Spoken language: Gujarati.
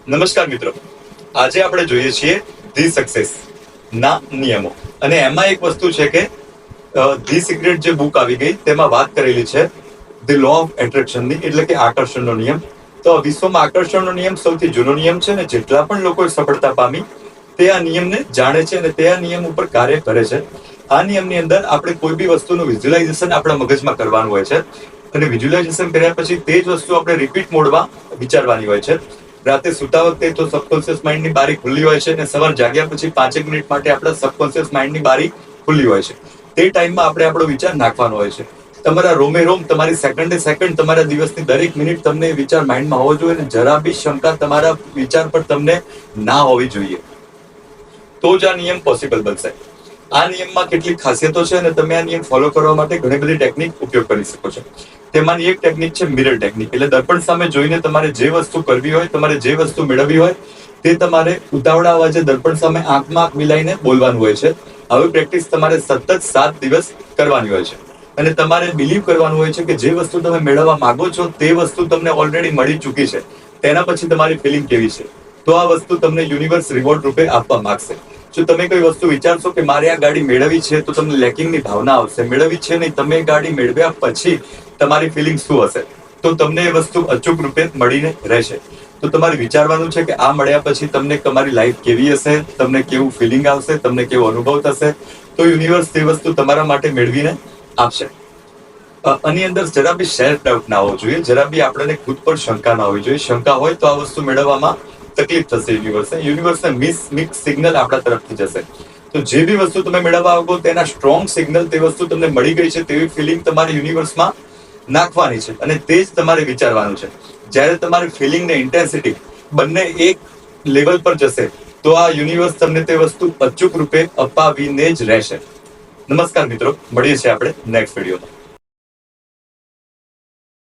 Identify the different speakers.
Speaker 1: નમસ્કાર મિત્રો, આજે આપણે જોઈએ છીએ ધી સક્સેસ ના નિયમો. અને એમાં એક વસ્તુ છે કે ધી સિક્રેટ જે બુક આવી ગઈ તેમાં વાત કરેલી છે ધી લો ઓફ એટ્રેક્શનની, એટલે કે આકર્ષણનો નિયમ. તો વિશ્વમાં આકર્ષણનો નિયમ સૌથી જૂનો નિયમ છે, અને જેટલા પણ લોકો સફળતા પામી તે આ નિયમને જાણે છે અને તે આ નિયમ ઉપર કાર્ય કરે છે. આ નિયમની અંદર આપણે કોઈ બી વસ્તુનું વિઝ્યુલાઇઝેશન આપણા મગજમાં કરવાનું હોય છે, અને વિઝ્યુલાઇઝેશન કર્યા પછી તે જ વસ્તુ આપણે રિપીટ મોડમાં વિચારવાની હોય છે. રાતે સુતા વખતે તો સબકોન્શિયસ માઇન્ડની બારી ખુલ્લી હોય છે, અને સવાર જાગ્યા પછી 5 મિનિટ માટે આપણા સબકોન્શિયસ માઇન્ડની બારી ખુલ્લી હોય છે. તે ટાઈમમાં આપણે આપણો વિચાર નાખવાનો હોય છે. તમારા રોમે રોમ, તમારી સેકન્ડે સેકન્ડ, તમારા દિવસની દરેક મિનિટ તમને વિચાર માઇન્ડમાં હોવો જોઈએ, અને જરા બી શંકા તમારા વિચાર પર તમને ના હોવી જોઈએ. તો જ આ નિયમ પોસિબલ બનશે. આ નિયમમાં કેટલીક ખાસિયતો છે, અને તમે આ નિયમ ફોલો કરવા માટે ઘણી બધી ટેકનિક ઉપયોગ કરી શકો છો. તેમાંની એક ટેકનિક છે મિરર ટેકનિક. એટલે દર્પણ સામે જોઈને તમારે જે વસ્તુ કરવી હોય, તમારે જે વસ્તુ મેળવવી હોય, તે તમારે ઉતાવળા અવાજે દર્પણ સામે આંખમાં આંખ મિલાઈને બોલવાનું હોય છે. આવી પ્રેક્ટિસ તમારે સતત 7 દિવસ કરવાની હોય છે, અને તમારે બિલીવ કરવાનું હોય છે કે જે વસ્તુ તમે મેળવવા માંગો છો તે વસ્તુ તમને ઓલરેડી મળી ચૂકી છે. તેના પછી તમારી ફિલિંગ કેવી છે, તો આ વસ્તુ તમને યુનિવર્સ રિવોર્ડ રૂપે આપવા માંગશે. જો તમે કોઈ વસ્તુ વિચારશો કે મારે આ ગાડી મેળવવી છે, તો તમને લેકિંગની ભાવના આવશે. મેળવવી છે નહીં, તમે ગાડી મેળવ્યા પછી તમારી ફિલિંગ શું હશે, તો તમને એ વસ્તુ અચૂક રૂપે મળીને રહેશે. તો તમારે વિચારવાનું છે કે આ મળ્યા પછી તમને તમારી લાઈફ કેવી હશે, તમને કેવું ફિલિંગ આવશે, તમને કેવો અનુભવ થશે. તો યુનિવર્સ તે વસ્તુ તમારા માટે મેળવીને આપશે. આની અંદર જરા બી સેલ્ફ ડાઉટ ના હોવો જોઈએ, જરા બી આપણને ખુદ પર શંકા ના હોવી જોઈએ. શંકા હોય તો આ વસ્તુ મેળવવામાં તકલીફ થશે. યુનિવર્સને મિક્સ સિગ્નલ આપણા તરફથી જશે. તો જે બી વસ્તુ તમે મેળવવા માંગો તેના સ્ટ્રોંગ સિગ્નલ, તે વસ્તુ તમને મળી ગઈ છે તેવી ફિલિંગ તમારી યુનિવર્સમાં નાખવાની છે, અને તે જ તમારે વિચારવાનું છે. જ્યારે તમારી ફિલિંગ ને ઇન્ટેન્સિટી બંને એક લેવલ પર જશે, તો આ યુનિવર્સ તમને તે વસ્તુ અચૂક રૂપે અપાવીને જ રહેશે. નમસ્કાર મિત્રો, મળીએ છીએ આપણે નેક્સ્ટ વિડીયોમાં.